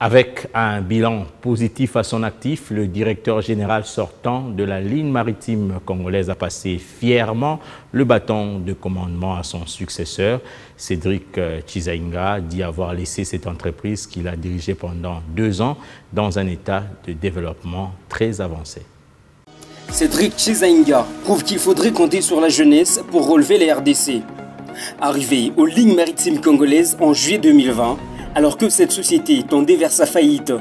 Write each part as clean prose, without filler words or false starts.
Avec un bilan positif à son actif, le directeur général sortant de la ligne maritime congolaise a passé fièrement le bâton de commandement à son successeur. Cédric Chizainga dit avoir laissé cette entreprise qu'il a dirigée pendant 2 ans dans un état de développement très avancé. Cédric Chizainga prouve qu'il faudrait compter sur la jeunesse pour relever les RDC. Arrivé aux lignes maritimes congolaises en juillet 2020, alors que cette société tendait vers sa faillite.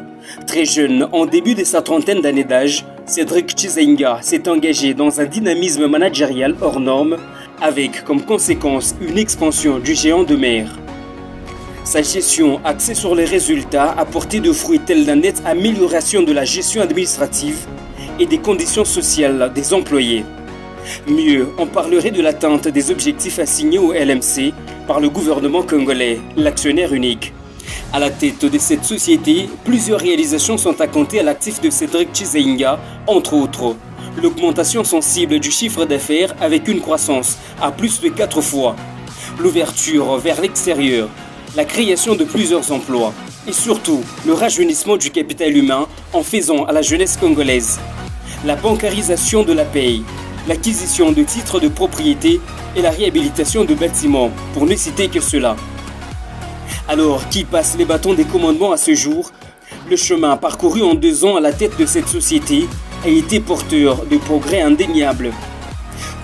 Très jeune, en début de sa trentaine d'années d'âge, Cédric Chizainga s'est engagé dans un dynamisme managérial hors norme, avec comme conséquence une expansion du géant de mer. Sa gestion axée sur les résultats a porté de fruits tels la nette amélioration de la gestion administrative et des conditions sociales des employés. Mieux, on parlerait de l'atteinte des objectifs assignés au LMC par le gouvernement congolais, l'actionnaire unique. À la tête de cette société, plusieurs réalisations sont à compter à l'actif de Cédric Chizainga, entre autres. L'augmentation sensible du chiffre d'affaires avec une croissance à plus de 4 fois. L'ouverture vers l'extérieur, la création de plusieurs emplois et surtout le rajeunissement du capital humain en faisant à la jeunesse congolaise. La bancarisation de la paye, l'acquisition de titres de propriété et la réhabilitation de bâtiments, pour ne citer que cela. Alors, qui passe les bâtons des commandements à ce jour? Le chemin parcouru en 2 ans à la tête de cette société a été porteur de progrès indéniables.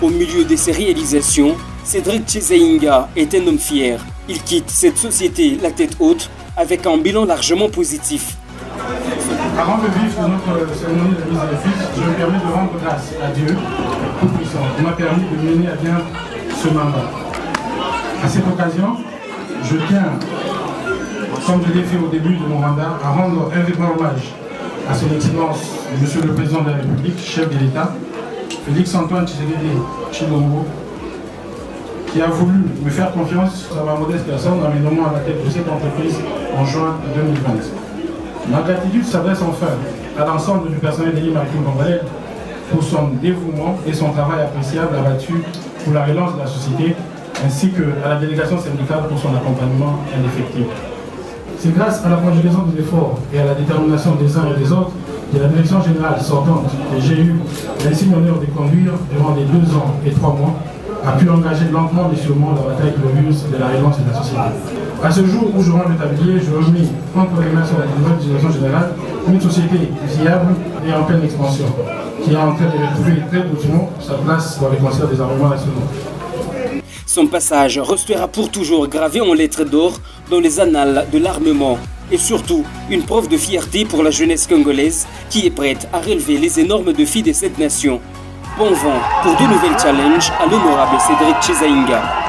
Au milieu de ces réalisations, Cédric Chizainga est un homme fier. Il quitte cette société la tête haute avec un bilan largement positif. Avant de vivre notre cérémonie de mise à l'office, je me permets de rendre grâce à Dieu Tout-Puissant qui m'a permis de mener à bien ce mandat. À cette occasion, je tiens, comme je l'ai fait au début de mon mandat, à rendre un vibrant hommage à son Excellence, Monsieur le Président de la République, chef de l'État, Félix-Antoine Tshisekedi Tshilombo, qui a voulu me faire confiance sur ma modeste personne en me nommant à la tête de cette entreprise en juin 2020. Ma gratitude s'adresse enfin à l'ensemble du personnel des lignes maritimes congolaises pour son dévouement et son travail appréciable abattu pour la relance de la société, ainsi qu'à la délégation syndicale pour son accompagnement indéfectible. C'est grâce à la conjugaison des efforts et à la détermination des uns et des autres que la direction générale sortante que j'ai eu l'insigne honneur de conduire durant les 2 ans et 3 mois a pu engager lentement mais sûrement la bataille glorieuse de la relance de la société. À ce jour où je rends le tablier, je remets entre les mains sur la nouvelle direction générale une société viable et en pleine expansion, qui est en train de retrouver très doucement sa place dans les concerts des armements nationaux. Son passage restera pour toujours gravé en lettres d'or dans les annales de l'armement et surtout une preuve de fierté pour la jeunesse congolaise qui est prête à relever les énormes défis de cette nation. Bon vent pour de nouvelles challenges à l'honorable Cédric Chizainga.